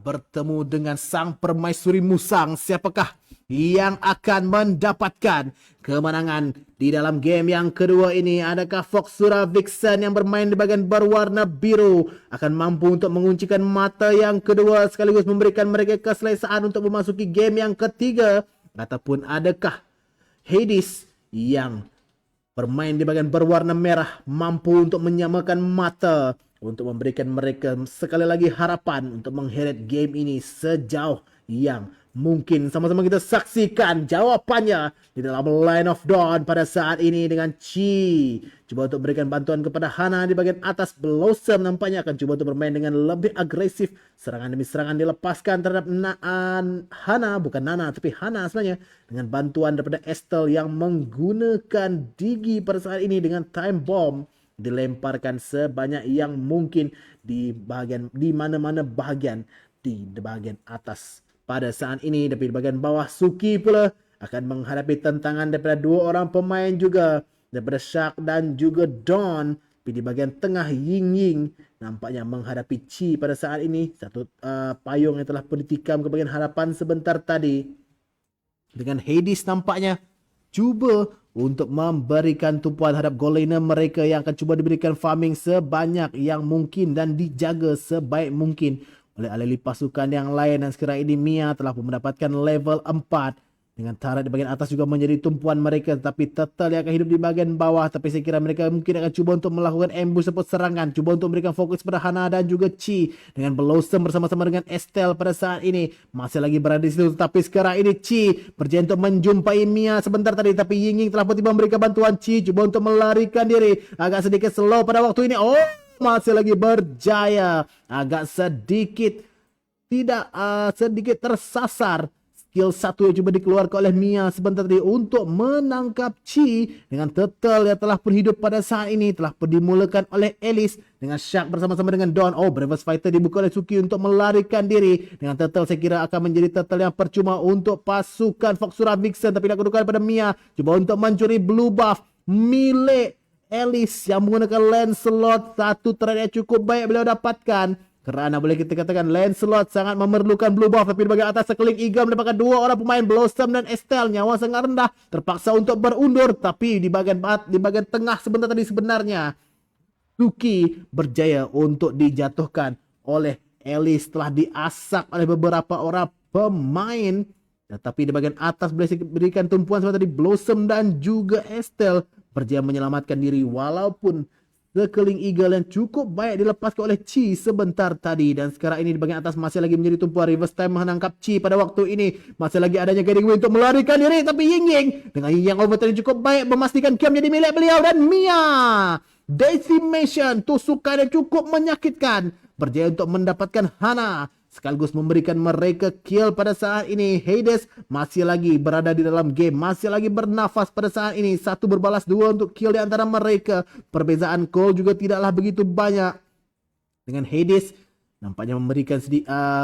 bertemu dengan sang permaisuri musang. Siapakah yang akan mendapatkan kemenangan di dalam game yang kedua ini? Adakah Foxura Vixen yang bermain di bagian berwarna biru akan mampu untuk menguncikan mata yang kedua sekaligus memberikan mereka keselesaan untuk memasuki game yang ketiga? Ataupun adakah Hades yang bermain di bagian berwarna merah mampu untuk menyamakan mata untuk memberikan mereka sekali lagi harapan untuk mengheret game ini sejauh yang mungkin? Sama-sama kita saksikan jawapannya di dalam Line of Dawn pada saat ini dengan Chi. Coba untuk berikan bantuan kepada Hana di bagian atas. Blossom nampaknya akan coba untuk bermain dengan lebih agresif. Serangan demi serangan dilepaskan terhadap Hana, bukan Nana tapi Hana sebenarnya, dengan bantuan daripada Estelle yang menggunakan Digi pada saat ini dengan Time Bomb. Dilemparkan sebanyak yang mungkin di mana-mana bahagian di bahagian atas pada saat ini. Tapi di bahagian bawah Suki pula akan menghadapi tentangan daripada dua orang pemain juga, daripada Shark dan juga Dawn. Tapi di bahagian tengah Ying Ying nampaknya menghadapi Chi pada saat ini. Satu payung yang telah pun ditikam ke bahagian hadapan sebentar tadi. Dengan Hades nampaknya cuba untuk memberikan tumpuan terhadap goal laner mereka yang akan cuba diberikan farming sebanyak yang mungkin dan dijaga sebaik mungkin oleh ahli pasukan yang lain. Dan sekarang ini Mia telah pun mendapatkan level 4 dengan turret di bahagian atas juga menjadi tumpuan mereka, tetapi Turtle yang akan hidup di bahagian bawah. Tapi saya kira mereka mungkin akan cuba untuk melakukan ambush ataupun serangan, cuba untuk memberikan fokus pada Hana dan juga Chi dengan Blossom bersama-sama dengan Estelle pada saat ini masih lagi berada di situ. Tapi sekarang ini Chi berjaya untuk menjumpai Mia sebentar tadi, tapi Ying Ying telah pun tiba memberikan bantuan. Chi cuba untuk melarikan diri, agak sedikit slow pada waktu ini. Masih lagi berjaya, agak sedikit sedikit tersasar. Skill 1 yang cuba dikeluarkan oleh Mia sebentar tadi untuk menangkap Chi dengan Turtle yang telah pun hidup pada saat ini. Telah pun dimulakan oleh Alice dengan Shark bersama-sama dengan Dawn. Bravest Fighter dibuka oleh Suki untuk melarikan diri. Dengan Turtle saya kira akan menjadi Turtle yang percuma untuk pasukan Foxura Vixen. Tapi nak kedudukan pada Mia cuba untuk mencuri blue buff milik Alice yang menggunakan Lancelot. Satu turret yang cukup baik beliau dapatkan, kerana boleh kita katakan Lancelot sangat memerlukan blue buff. Tapi di bagian atas sekeling Eagle mendapatkan dua orang pemain Blossom dan Estelle. Nyawa sangat rendah, terpaksa untuk berundur. Tapi di bagian tengah sebentar tadi sebenarnya Suki berjaya untuk dijatuhkan oleh Alice setelah diasak oleh beberapa orang pemain. Tetapi di bagian atas boleh berikan tumpuan seperti tadi Blossom dan juga Estelle berjaya menyelamatkan diri, walaupun sekeling Eagle yang cukup baik dilepaskan oleh Chi sebentar tadi. Dan sekarang ini di bagian atas masih lagi menjadi tumpuan. Reverse Time menangkap Chi pada waktu ini. Masih lagi adanya Guiding Wind untuk melarikan diri. Tapi Ying Ying dengan Ying Yang overturn cukup baik memastikan camp jadi milik beliau. Dan Mia Decimation, tusukan yang cukup menyakitkan, berjaya untuk mendapatkan Hana sekaligus memberikan mereka kill pada saat ini. Hades masih lagi berada di dalam game, masih lagi bernafas pada saat ini. Satu berbalas dua untuk kill di antara mereka. Perbezaan goal juga tidaklah begitu banyak. Dengan Hades nampaknya memberikan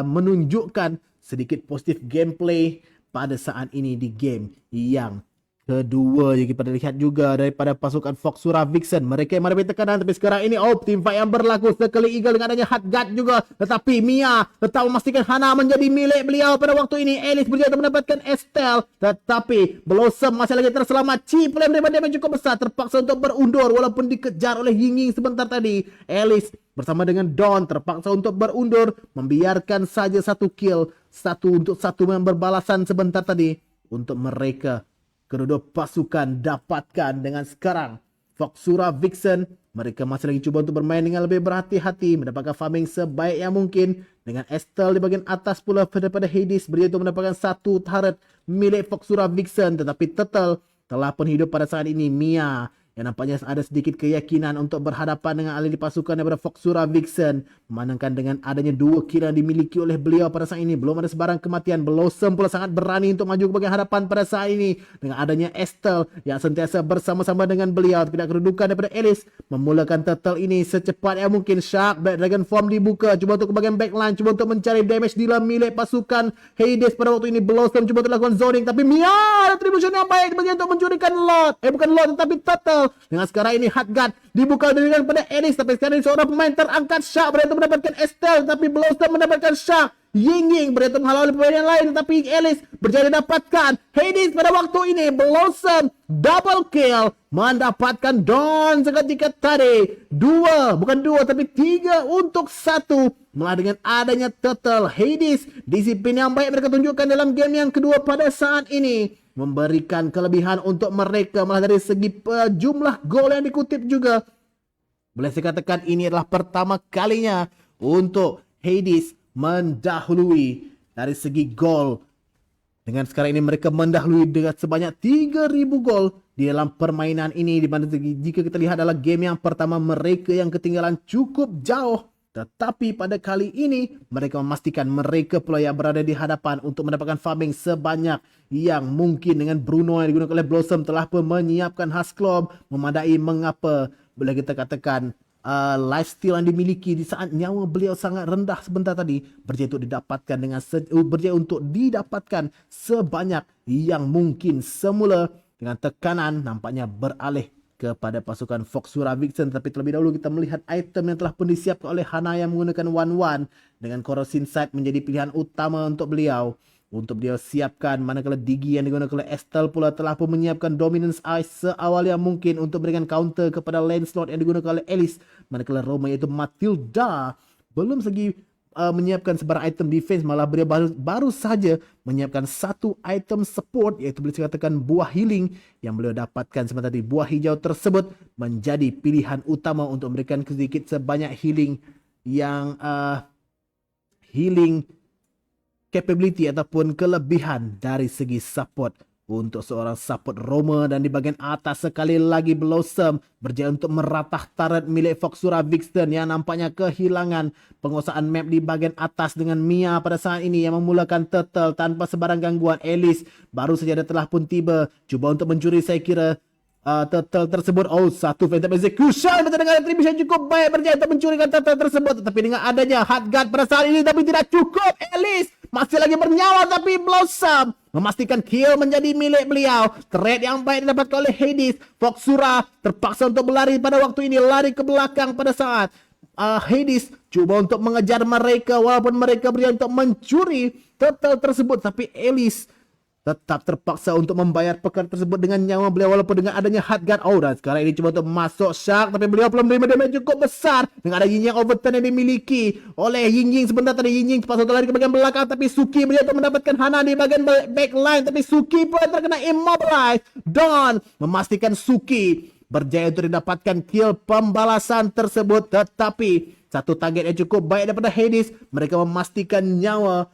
menunjukkan sedikit positif gameplay pada saat ini di game yang kedua. Jadi kita lihat juga daripada pasukan Foxura Vixen, mereka yang menghadapi tekanan. Tapi sekarang ini team fight yang berlaku. Sekali Eagle dengan adanya Hard Guard juga. Tetapi Mia tetap memastikan Hana menjadi milik beliau pada waktu ini. Alice berjaya mendapatkan Estelle, tetapi Blossom masih lagi terselamat. Chi pula menerima damage cukup besar, terpaksa untuk berundur walaupun dikejar oleh Ying Ying sebentar tadi. Alice bersama dengan Dawn terpaksa untuk berundur, membiarkan saja satu kill, satu berbalasan sebentar tadi untuk mereka. Kedua pasukan dapatkan dengan sekarang Foxura Vixen. Mereka masih lagi cuba untuk bermain dengan lebih berhati-hati, mendapatkan farming sebaik yang mungkin. Dengan Estelle di bagian atas pula daripada Hades berjaya untuk mendapatkan satu turret milik Foxura Vixen. Tetapi Turtle telah pun hidup pada saat ini. Mia yang nampaknya ada sedikit keyakinan untuk berhadapan dengan ahli pasukan daripada Foxura Vixen, memandangkan dengan adanya dua kill yang dimiliki oleh beliau pada saat ini belum ada sebarang kematian. Blossom pula sangat berani untuk maju ke bagian hadapan pada saat ini dengan adanya Estelle yang sentiasa bersama-sama dengan beliau. Tidak kedudukan daripada Alice memulakan Turtle ini secepat yang mungkin. Shark Black Dragon Form dibuka, cuba untuk ke bagian backline, cuba untuk mencari damage dealer milik pasukan Hades pada waktu ini. Blossom cuba untuk lakukan zoning, tapi Mia retribution yang baik berjaya untuk mencurikan Lord, bukan Lord tetapi Turtle. Dengan sekarang ini Hard Guard dibuka dengan pada Alice, tapi sekarang ini seorang pemain terangkat Shark berjaya mendapatkan Estelle, tapi Blossom mendapatkan Shark Ying Ying berjaya menghalau oleh pemain yang lain, tapi Alice berjaya dapatkan. Hades pada waktu ini Blossom double kill, mendapatkan Dawn seketika tadi. Bukan dua tapi 3 untuk 1. Malah dengan adanya Turtle, Hades disiplin yang baik mereka tunjukkan dalam game yang kedua pada saat ini, memberikan kelebihan untuk mereka. Malah dari segi jumlah gol yang dikutip juga, boleh saya katakan ini adalah pertama kalinya untuk Hades mendahului dari segi gol. Dengan sekarang ini mereka mendahului dengan sebanyak 3.000 gol di dalam permainan ini. Di mana jika kita lihat adalah game yang pertama mereka yang ketinggalan cukup jauh. Tetapi pada kali ini mereka memastikan mereka pula yang berada di hadapan untuk mendapatkan farming sebanyak yang mungkin. Dengan Bruno yang digunakan oleh Blossom telah pun menyiapkan Hasclov, memadai mengapa boleh kita katakan lifestyle yang dimiliki di saat nyawa beliau sangat rendah sebentar tadi berjaya untuk didapatkan sebanyak yang mungkin. Semula dengan tekanan nampaknya beralih kepada pasukan Foxura Vixen, tapi terlebih dahulu kita melihat item yang telah pun disiapkan oleh Hana yang menggunakan 1-1 dengan Corrosive Sight menjadi pilihan utama untuk beliau. Untuk dia siapkan, manakala Digi yang digunakan oleh Estelle pula telah pun menyiapkan Dominance Eye seawal yang mungkin untuk berikan counter kepada Lancelot yang digunakan oleh Alice. Manakala Roma iaitu Matilda belum segi menyiapkan sebarang item defense, malah beliau baru saja menyiapkan satu item support, iaitu boleh dikatakan buah healing yang beliau dapatkan sebentar tadi. Buah hijau tersebut menjadi pilihan utama untuk memberikan sedikit sebanyak healing yang healing capability ataupun kelebihan dari segi support untuk seorang support Roma. Dan di bahagian atas sekali lagi Blossom berjaya untuk meratah turret milik Foxura Vixen yang nampaknya kehilangan penguasaan map di bahagian atas dengan Mia pada saat ini yang memulakan Turtle tanpa sebarang gangguan. Alice baru saja telah pun tiba, cuba untuk mencuri saya kira Turtle tersebut. Satu Phantom Execution dengan retribution cukup baik, berjaya untuk mencurikan Turtle tersebut. Tetapi dengan adanya Hard Guard pada saat ini tapi tidak cukup. Alice masih lagi bernyawa, tapi Blossom memastikan kill menjadi milik beliau. Trade yang baik didapatkan oleh Hades. Foxura terpaksa untuk berlari pada waktu ini, lari ke belakang pada saat Hades cuba untuk mengejar mereka, walaupun mereka berjaya untuk mencuri Turtle tersebut. Tapi Alice tetap terpaksa untuk membayar perkara tersebut dengan nyawa beliau walaupun dengan adanya Hard Guard. Dan sekarang ini cuba untuk masuk Shark, tapi beliau belum menerima damage cukup besar dengan ada Ying Yang overturn yang dimiliki oleh Ying Ying sebentar tadi. Ying Ying terpaksa untuk lari ke bagian belakang, tapi Suki berjaya untuk mendapatkan Hana di bagian backline, tapi Suki pun terkena immobilize. Dawn memastikan Suki berjaya untuk didapatkan kill pembalasan tersebut, tetapi satu target yang cukup baik daripada Hades. Mereka memastikan nyawa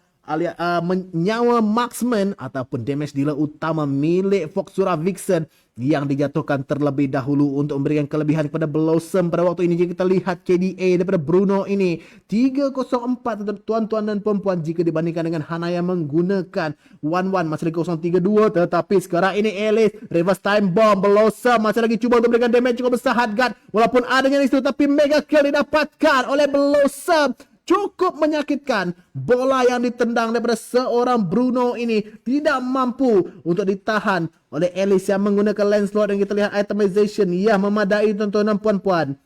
nyawa marksman ataupun damage dealer utama milik Foxura Vixen yang dijatuhkan terlebih dahulu untuk memberikan kelebihan kepada Blossom. Pada waktu ini jika kita lihat KDA daripada Bruno ini 304 tuan-tuan dan perempuan jika dibandingkan dengan Hana yang menggunakan 1-1 masih lagi 032. Tetapi sekarang ini Alice reverse time bomb. Blossom masih lagi cuba untuk memberikan damage cukup besar. Hard Guard walaupun adanya di situ, tapi mega kill didapatkan oleh Blossom. Cukup menyakitkan, bola yang ditendang daripada seorang Bruno ini tidak mampu untuk ditahan oleh Alice yang menggunakan Lancelot. Dan kita lihat itemization yang memadai tuan-tuan dan puan-puan.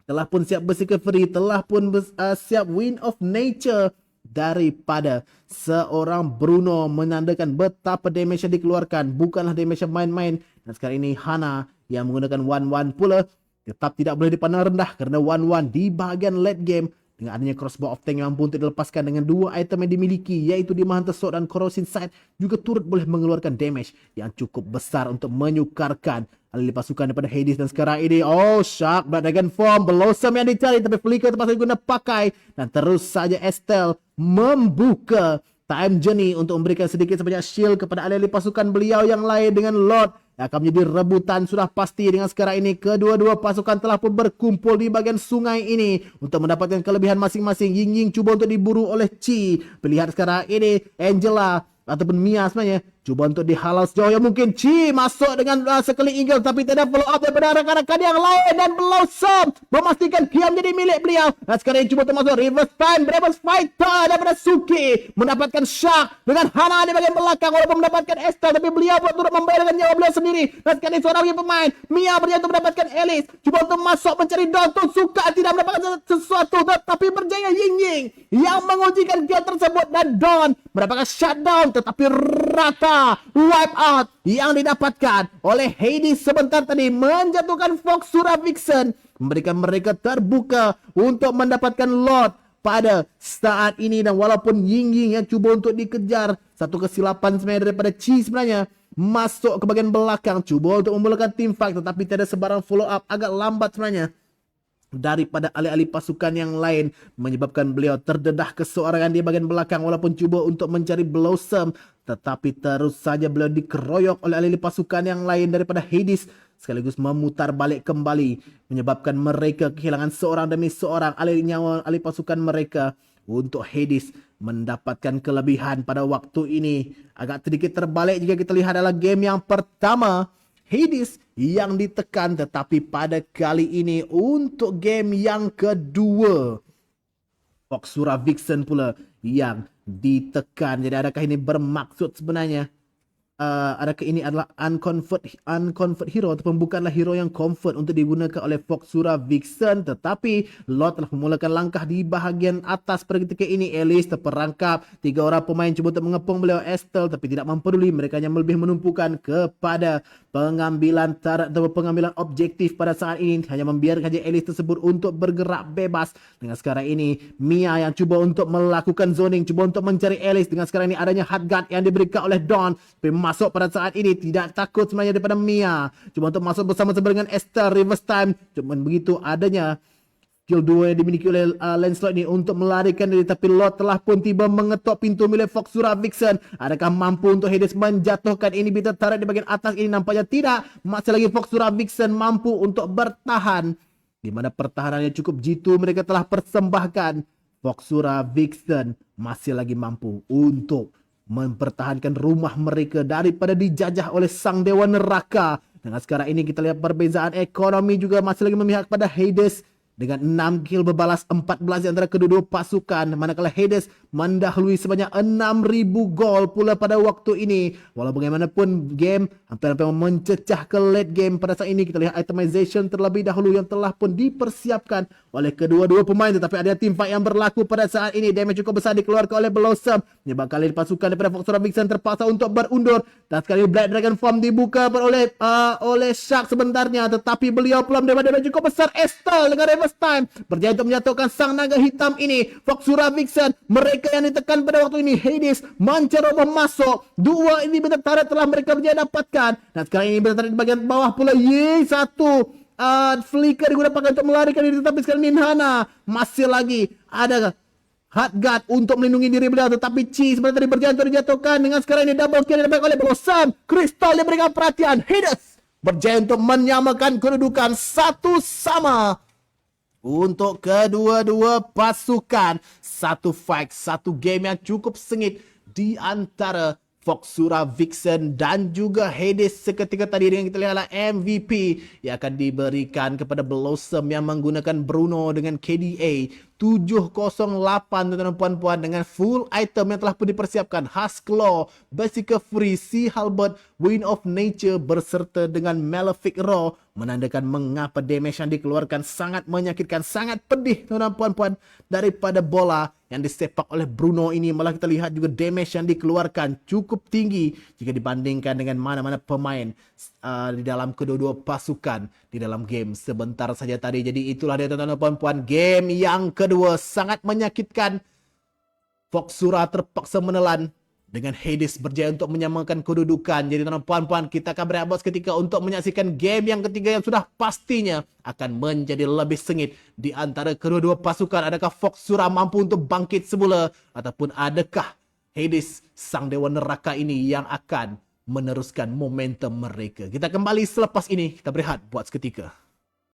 Telah pun siap Berserker Free, telah pun siap Wind of Nature daripada seorang Bruno, menandakan betapa damage yang dikeluarkan bukanlah damage yang main-main. Dan sekarang ini Hana yang menggunakan 1-1 pula tetap tidak boleh dipandang rendah kerana 1-1 di bahagian late game. Dengan adanya Crossbow of Tank yang mampu untuk dilepaskan dengan dua item yang dimiliki, iaitu Diamond Hunter Sword dan Corrosive Sight, juga turut boleh mengeluarkan damage yang cukup besar untuk menyukarkan alih pasukan daripada Hades. Dan sekarang ini Shark Blood Dragon Form, Blossom yang dicari, tapi Flicker terpaksa digunakan pakai. Dan terus saja Estelle membuka time journey untuk memberikan sedikit sebanyak shield kepada alih-alih pasukan beliau yang lain. Dengan Lord akan menjadi rebutan sudah pasti. Dengan sekarang ini kedua-dua pasukan telah pun berkumpul di bagian sungai ini untuk mendapatkan kelebihan masing-masing. Ying Ying cuba untuk diburu oleh Chi. Lihat sekarang ini Angela ataupun Mia sebenarnya Cuba untuk dihalau sejauh yang mungkin. Chi masuk dengan sekali eagle tapi tidak follow up daripada rakan-rakan yang lain. Dan Blossom memastikan Kiam jadi milik beliau. Dan sekarang cuba untuk masuk reverse time. Reverse fighter daripada Suki. Mendapatkan Shark dengan Hana di bagian belakang. Walaupun mendapatkan Estelle tapi beliau pun turut membayar dengan nyawa beliau sendiri. Dan sekarang seorang lagi pemain. Mia berjaya untuk mendapatkan Alice. Cuba untuk masuk mencari Dalton. Suka tidak mendapatkan sesuatu. Tetapi berjaya Ying Ying yang mengujikan kill tersebut. Dan Dawn mendapatkan shutdown. Tetapi rata wipe out yang didapatkan oleh Hades sebentar tadi menjatuhkan Fox Surah Vixen. Memberikan mereka terbuka untuk mendapatkan lot pada saat ini. Dan walaupun Ying Ying yang cuba untuk dikejar, satu kesilapan sebenarnya daripada Chi sebenarnya masuk ke bagian belakang, cuba untuk memulakan team fight tetapi tiada sebarang follow up, agak lambat sebenarnya daripada alih-alih pasukan yang lain, menyebabkan beliau terdedah keseorangan di bagian belakang walaupun cuba untuk mencari Blossom, tetapi terus saja beliau dikeroyok oleh alih-alih pasukan yang lain daripada Hades, sekaligus memutar balik kembali, menyebabkan mereka kehilangan seorang demi seorang alih nyawa alih pasukan mereka. Untuk Hades mendapatkan kelebihan pada waktu ini. Agak sedikit terbalik jika kita lihat adalah game yang pertama, Hades yang ditekan, tetapi pada kali ini untuk game yang kedua, Fox Surah Vixen pula yang ditekan. Jadi adakah ini bermaksud sebenarnya adakah ini adalah unconvert hero ataupun bukanlah hero yang convert untuk digunakan oleh Fox Surah Vixen, tetapi Lot telah memulakan langkah di bahagian atas pada ketika ini. Alice terperangkap, 3 orang pemain cuba untuk mengepung beliau Estelle tapi tidak mempeduli, mereka hanya lebih menumpukan kepada pengambilan tarat atau pengambilan objektif pada saat ini, hanya membiarkan saja Alice tersebut untuk bergerak bebas. Dengan sekarang ini Mia yang cuba untuk melakukan zoning, cuba untuk mencari Alice. Dengan sekarang ini adanya hard guard yang diberikan oleh Dawn, masuk pada saat ini, tidak takut sebenarnya daripada Mia, cuma untuk masuk bersama-sama dengan Estelle. Reverse time, cuma begitu adanya skill 2 yang dimiliki oleh Lancelot ini untuk melarikan diri, tapi Lot telah pun tiba mengetuk pintu milik Fox Surah Vixen. Adakah mampu untuk Hades menjatuhkan inhibitor turret di bagian atas ini? Nampaknya tidak. Masih lagi Fox Surah Vixen mampu untuk bertahan, di mana pertahanannya cukup jitu mereka telah persembahkan. Fox Surah Vixen masih lagi mampu untuk mempertahankan rumah mereka daripada dijajah oleh sang dewa neraka. Dengan sekarang ini kita lihat perbezaan ekonomi juga masih lagi memihak pada Hades dengan 6 kill berbalas 14 di antara kedua-dua pasukan, manakala Hades mendahului sebanyak 6,000 gol pula pada waktu ini. Walau bagaimanapun game hampir-hampir mencecah ke late game pada saat ini. Kita lihat itemization terlebih dahulu yang telah pun dipersiapkan oleh kedua-dua pemain, tetapi ada team fight yang berlaku pada saat ini. Damage cukup besar dikeluarkan oleh Blossom, menyebabkan kali pasukan daripada Fox Surah Vixen terpaksa untuk berundur. Dan sekali Black Dragon Form dibuka oleh Shark sebentarnya, tetapi beliau belum daripada damage cukup besar. Estelle dengan reverse time berjaya untuk menjatuhkan sang naga hitam ini. Fox Surah Vixen, mereka yang ditekan pada waktu ini. Hades mencoba masuk, 2 ini turret telah mereka berjaya dapatkan. Dan sekarang ini turret di bagian bawah pula. Satu flicker digunakan untuk melarikan diri, tetapi sekarang Ninhana masih lagi ada hard guard untuk melindungi diri beliau, tetapi Chi sebenarnya tadi berjaya untuk dijatuhkan. Dengan sekarang ini double kill didapatkan oleh Blossom. Crystal diberikan perhatian. Hades berjaya untuk menyamakan kedudukan 1-1 untuk kedua-dua pasukan. Satu fight, satu game yang cukup sengit di antara Fox Surah Vixen dan juga Hades seketika tadi. Dengan kita lihatlah MVP yang akan diberikan kepada Blossom yang menggunakan Bruno dengan KDA 708 tuan-tuan dan puan-puan, dengan full item yang telah pun dipersiapkan. Husk Claw, Berserker Free, Sea Halberd, Wind of Nature berserta dengan Malefic Roar, menandakan mengapa damage yang dikeluarkan sangat menyakitkan, sangat pedih tuan-tuan dan puan-puan daripada bola yang disepak oleh Bruno ini. Malah kita lihat juga damage yang dikeluarkan cukup tinggi jika dibandingkan dengan mana-mana pemain di dalam kedua-dua pasukan di dalam game sebentar saja tadi. Jadi itulah dia tuan-tuan dan puan-puan, game yang kedua sangat menyakitkan. Fox Surah terpaksa menelan dengan Hades berjaya untuk menyamakan kedudukan. Jadi tuan-tuan dan puan-puan, kita akan berehat seketika untuk menyaksikan game yang ketiga yang sudah pastinya akan menjadi lebih sengit di antara kedua-dua pasukan. Adakah Fox Surah mampu untuk bangkit semula, ataupun adakah Hades sang dewa neraka ini yang akan meneruskan momentum mereka? Kita kembali selepas ini. Kita berehat buat seketika.